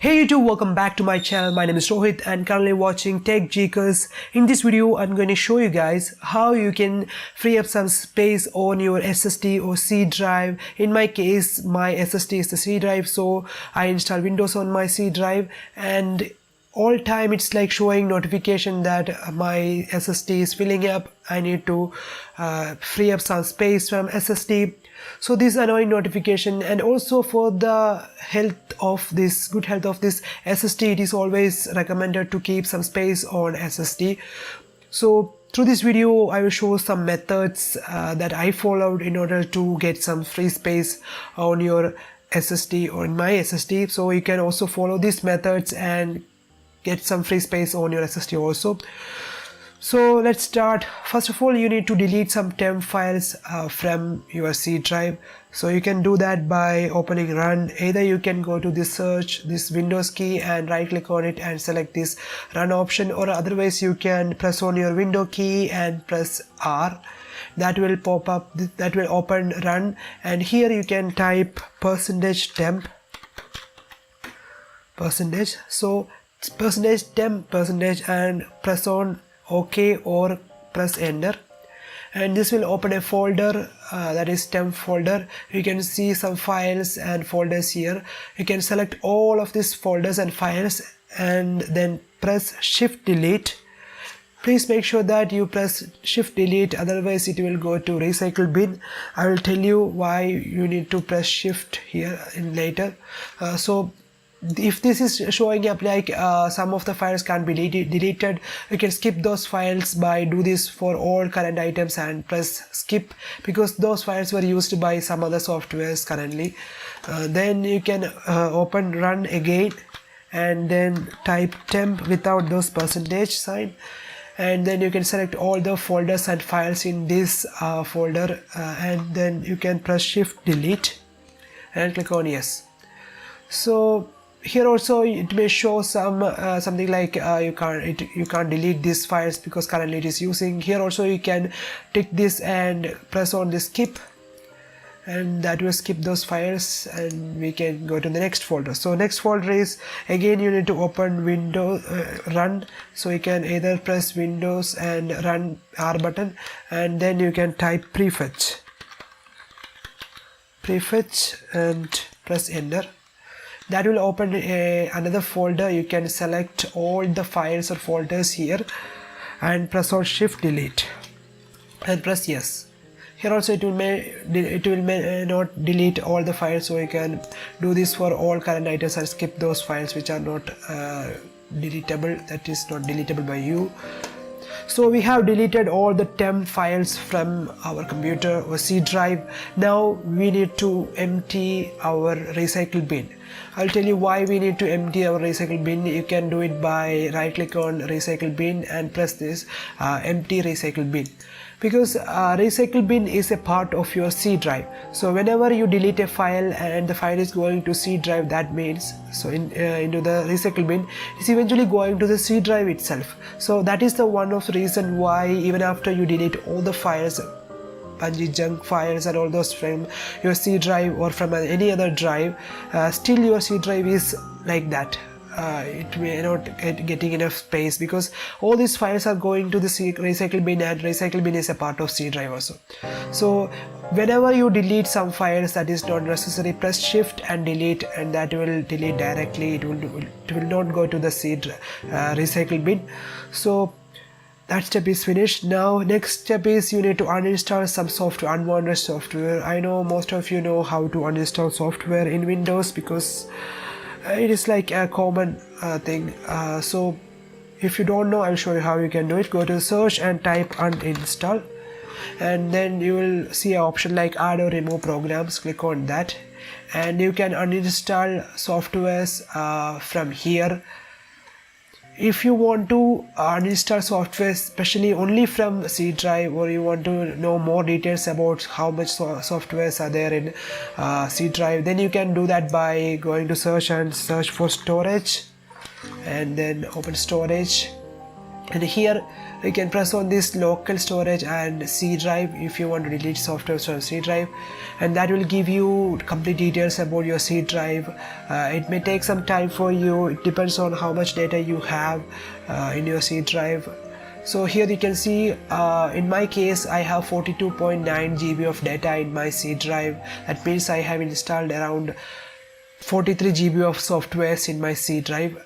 Hey YouTube, welcome back to my channel. My name is Rohit and currently watching Tech Geekers. In this video, I'm going to show you guys how you can free up some space on your SSD or C drive. In my case, my SSD is the C drive, so I install Windows on my C drive, and all time it's like showing notification that my SSD is filling up. I need to free up some space from SSD. So this annoying notification, and also for the good health of this SSD, it is always recommended to keep some space on SSD. So through this video I will show some methods that I followed in order to get some free space on your SSD or in my SSD. So you can also follow these methods and get some free space on your SSD also. So let's start. First of all, you need to delete some temp files from your C drive. So you can do that by opening run. Either you can go to this search, this Windows key, and right click on it and select this run option, or otherwise you can press on your window key and press R. That will pop up, that will open run, and here you can type %temp %. So %temp and press on OK or press enter, and this will open a folder that is temp folder. You can see some files and folders here. You can select all of these folders and files and then press shift delete. Please make sure that you press shift delete, otherwise it will go to recycle bin. I will tell you why you need to press shift here in later. So if this is showing up like some of the files can't be deleted, you can skip those files by do this for all current items and press skip, because those files were used by some other softwares currently. Then you can open run again and then type temp without those % sign, and then you can select all the folders and files in this folder, and then you can press shift delete and click on yes. So here also it may show something like you can't delete these files because currently it is using. Here also you can tick this and press on the skip, and that will skip those files, and we can go to the next folder. So next folder is, again you need to open Windows run. So you can either press Windows and run R button, and then you can type prefetch and press enter. That will open another folder. You can select all the files or folders here and press on shift delete and press yes. Here also it will may not delete all the files, so you can do this for all current items and skip those files which are not deletable, that is not deletable by you. So we have deleted all the temp files from our computer or C drive. Now we need to empty our recycle bin. I'll tell you why we need to empty our recycle bin. You can do it by right click on recycle bin and press this empty recycle bin, because recycle bin is a part of your C drive. So whenever you delete a file and the file is going to C drive, that means so into the recycle bin, it's eventually going to the C drive itself. So that is the one of the reason why even after you delete all the files, bungee junk files and all those from your C drive or from any other drive, still your C drive is like that. It may not getting enough space because all these files are going to the recycle bin, and recycle bin is a part of C drive also. So whenever you delete some files that is not necessary, press shift and delete, and that will delete directly. It will not go to the recycle bin. So that step is finished. Now next step is you need to uninstall some software, unwanted software. I know most of you know how to uninstall software in Windows because it is like a common thing. So if you don't know, I'll show you how you can do it. Go to search and type uninstall, and then you will see an option like add or remove programs. Click on that, and you can uninstall softwares from here. If you want to uninstall software especially only from C drive, or you want to know more details about how much softwares are there in C drive, then you can do that by going to search and search for storage, and then open storage, and here you can press on this local storage and C drive if you want to delete software from C drive, and that will give you complete details about your C drive. It may take some time for you, it depends on how much data you have in your C drive. So here you can see in my case I have 42.9 GB of data in my C drive. That means I have installed around 43 GB of softwares in my C drive.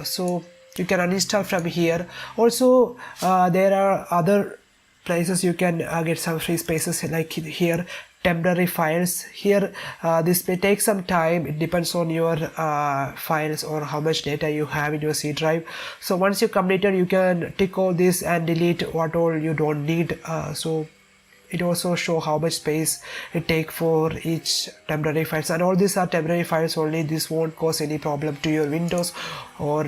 So you can uninstall from here. Also there are other places you can get some free spaces, like here temporary files. Here this may take some time, it depends on your files or how much data you have in your C drive. So once you completed, you can tick all this and delete what all you don't need. So it also show how much space it take for each temporary files, and all these are temporary files only. This won't cause any problem to your Windows or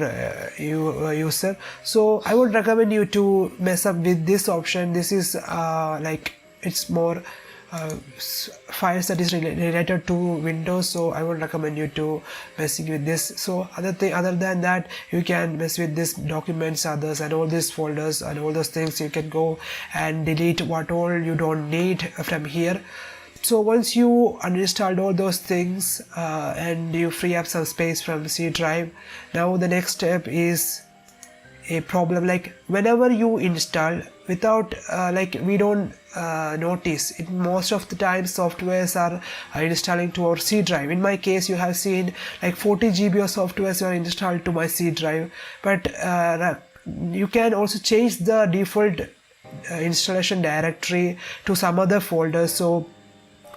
user. So I would recommend you to mess up with this option. This is like it's more files that is related to Windows, so I would recommend you to messing with this. So other than that, you can mess with this documents, others, and all these folders and all those things. You can go and delete what all you don't need from here. So once you uninstalled all those things and you free up some space from C drive, now the next step is a problem. Like whenever you install without like we don't notice it, most of the time softwares are installing to our C drive. In my case, you have seen like 40 GB of softwares are installed to my C drive, but you can also change the default installation directory to some other folder, so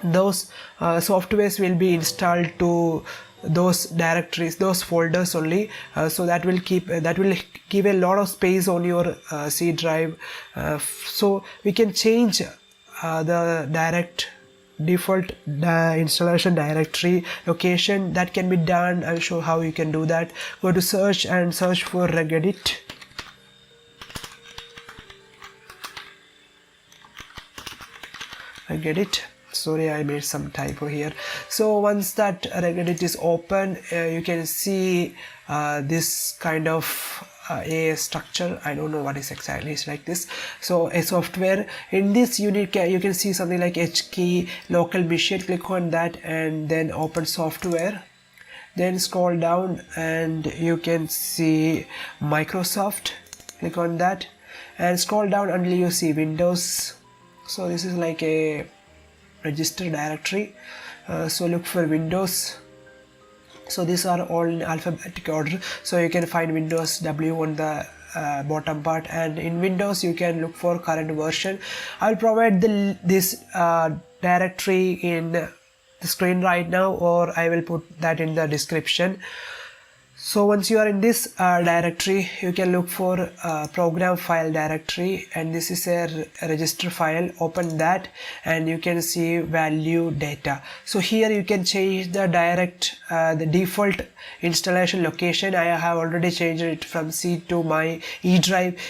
those softwares will be installed to those directories, those folders only. So that will give a lot of space on your C drive. So we can change the default installation directory location. That can be done. I'll show how you can do that. Go to search and search for regedit. Sorry, I made some typo here. So once that regedit is open, you can see this kind of a structure. I don't know what is exactly, it's like this. So a software in this unit, you can see something like H key, local machine. Click on that and then open software. Then scroll down and you can see Microsoft. Click on that and scroll down until you see Windows. So this is like a register directory. So look for Windows. So these are all in alphabetic order, so you can find Windows W on the bottom part, and in Windows you can look for current version. I'll provide this directory in the screen right now, or I will put that in the description. So once you are in this directory, you can look for program file directory, and this is a register file. Open that and you can see value data. So here you can change the the default installation location. I have already changed it from C to my E drive.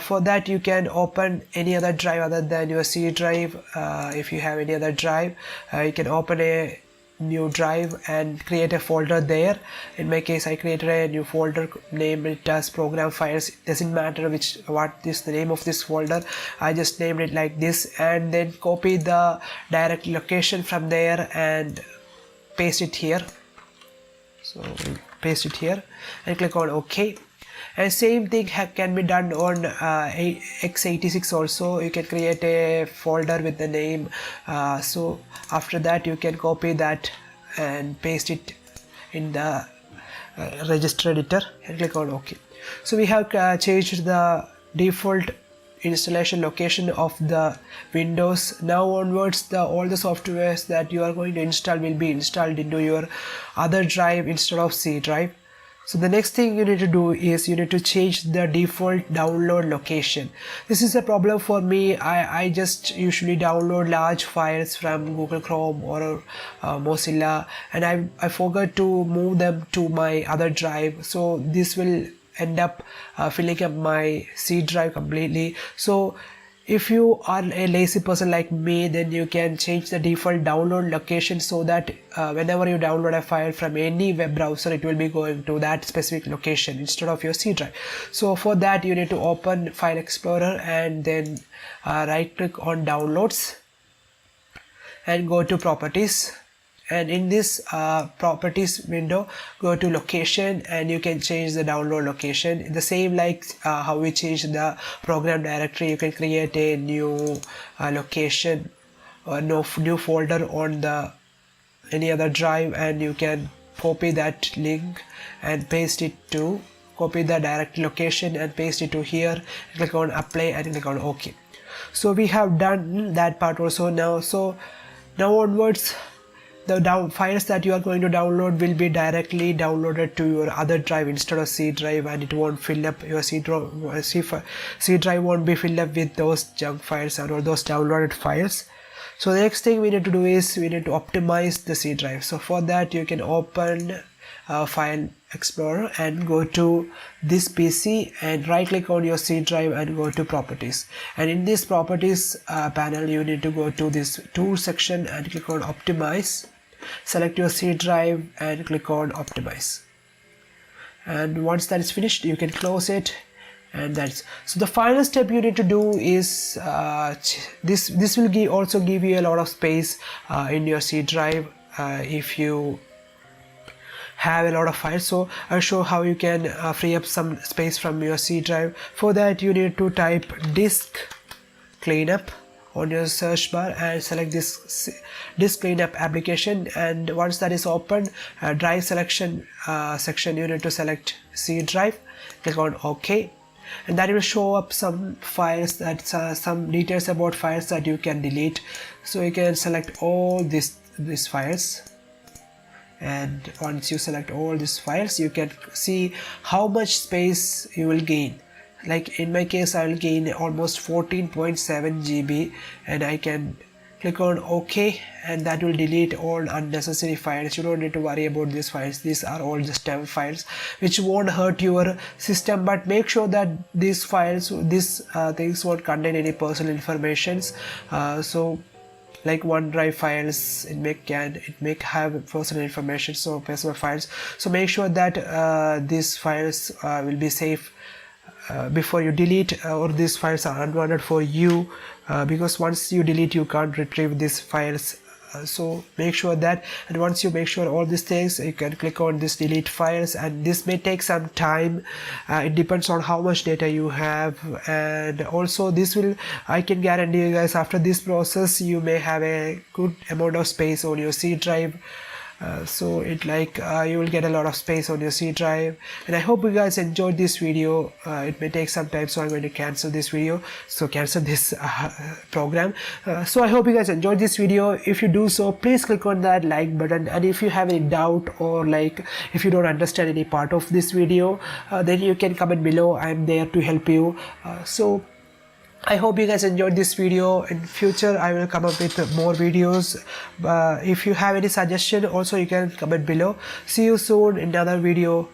For that you can open any other drive other than your C drive. If you have any other drive, you can open a new drive and create a folder there. In my case, I created a new folder, named it as program files. It doesn't matter what is the name of this folder, I just named it like this, and then copy the direct location from there and paste it here. So paste it here and click on OK. And same thing can be done on x86 also. You can create a folder with the name. So after that you can copy that and paste it in the register editor and click on OK. So we have changed the default installation location of the Windows. Now onwards, all the softwares that you are going to install will be installed into your other drive instead of C drive. So the next thing you need to do is you need to change the default download location. This is a problem for me. I just usually download large files from Google Chrome or Mozilla, and I forgot to move them to my other drive. So this will end up filling up my C drive completely. So if you are a lazy person like me, then you can change the default download location so that whenever you download a file from any web browser, it will be going to that specific location instead of your C drive. So for that, you need to open File Explorer and then right click on Downloads and go to Properties. And in this properties window, go to location and you can change the download location. The same like how we change the program directory, you can create a new location or new folder on the any other drive, and you can copy that link and paste it to copy the direct location and paste it to here. Click on apply and click on OK. So we have done that part also now. So now onwards, the files that you are going to download will be directly downloaded to your other drive instead of C drive, and it won't fill up your C drive won't be filled up with those junk files or those downloaded files. So the next thing we need to do is we need to optimize the C drive. So for that, you can open File Explorer and go to this PC and right click on your C drive and go to Properties. And in this Properties panel, you need to go to this Tool section and click on Optimize. Select your C drive and click on Optimize. And once that is finished, you can close it. And that's so the final step you need to do is this will also give you a lot of space in your C drive if you have a lot of files. So I'll show how you can free up some space from your C drive. For that, you need to type disk cleanup on your search bar and select this disk cleanup application. And once that is open, drive selection section, you need to select C drive, click on OK. And that will show up some files that some details about files that you can delete. So you can select all these files, and once you select all these files, you can see how much space you will gain. Like in my case, I will gain almost 14.7 GB, and I can click on OK, and that will delete all unnecessary files. You don't need to worry about these files. These are all just temp files which won't hurt your system, but make sure that these files, these things won't contain any personal information. So like OneDrive files, it may have personal information, so personal files. So make sure that these files will be safe before you delete, or these files are unwanted for you, because once you delete, you can't retrieve these files. So make sure that, and once you make sure all these things, you can click on this delete files, and this may take some time. It depends on how much data you have, and also this will, I can guarantee you guys, after this process you may have a good amount of space on your C drive. So it you will get a lot of space on your C drive. And I hope you guys enjoyed this video. It may take some time, so I'm going to cancel this video, so cancel this program. So I hope you guys enjoyed this video. If you do so, please click on that like button, and if you have any doubt, or if you don't understand any part of this video, then you can comment below. I'm there to help you. So I hope you guys enjoyed this video. In future, I will come up with more videos. If you have any suggestion, also you can comment below. See you soon in another video.